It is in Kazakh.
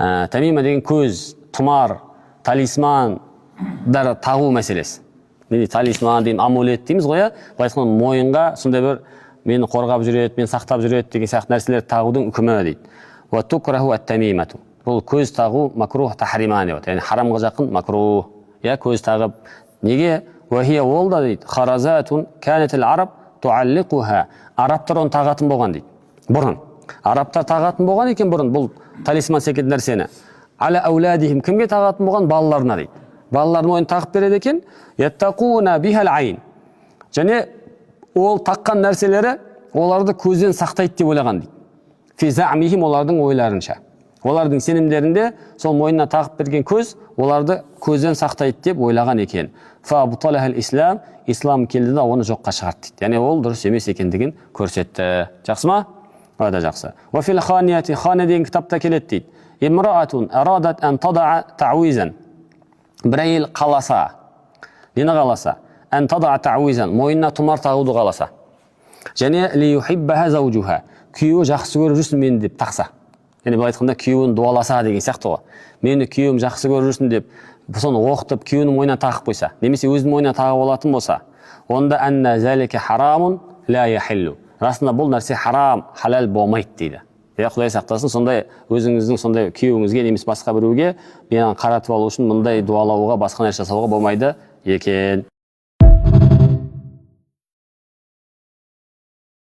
Тамима деген көз, тұмар, талисмандар тағу мәселесі. Талисман дейміз, амулет дейміз ғой, былай айтқанда мойынға сондай бір мені қорғап жүреді, мені сақтап жүреді деген сияқты нәрселерді тағудың үкімі дейді. Ва тукраху ат-тамимату. Бұл көз тағу макрух тахриман деп аталады. Яғни харамға жақын макрух. Я көз тағып неге? Ва хия ол да дейді. Харазатун канатил араб туаллиқуха. Арабтар оны тағатын болған дейді. Бұрын. Арабтар тағатын болған екен бұрын бұл талисман секілді нәрсені. Аля ауладихим. Кімге тағатын болған? Балаларына дейді. Балалардың ойын тағып береді екен. Яттақуна бихал айн. Және ол таққан нәрселері оларды көзден сақтайды деп ойлаған дейді. Фи заъмихим, олардың ойларынша. Олардың сенімдерінде сол мойнына тағып берген көз оларды көзден сақтайды деп ойлаған екен. Фа абталахал ислам, ислам келді да оны жоққа шығарды дейді. Яғни ол дұрыс емес екендігін көрсетті. Жақсы ма? Өте жақсы. Ва фил ханияти, хана деген кітапта келеді дейді. Имраатун арадат ан тадаа таъуизан. Бір әйел қаласа, нені қаласа? Ан тадаа таъуизан, мойнына тұмар тағуды қаласа. Және ли юхиббаха заужуха, күйеуі жақсы көріп жүрсін мені деп тақса. Яғни былай айтқанда күйеуін дуаласа деген сияқты ғой. Мені күйеуім жақсы көріп жүрсін деп соны оқытып күйеуінің мойнына тағып қойса, немесе өзінің мойнына тағып алатын болса, онда анна залика харамун ла яхиллу. Расында бұл нәрсе харам, халал болмайды дейді. Құдай сақтасын, сондай өзіңіздің сондай күйеуіңізге немесе басқа біреуге мені қаратып алу үшін мындай дуалауға, басқа нәрсе жасауға болмайды екен.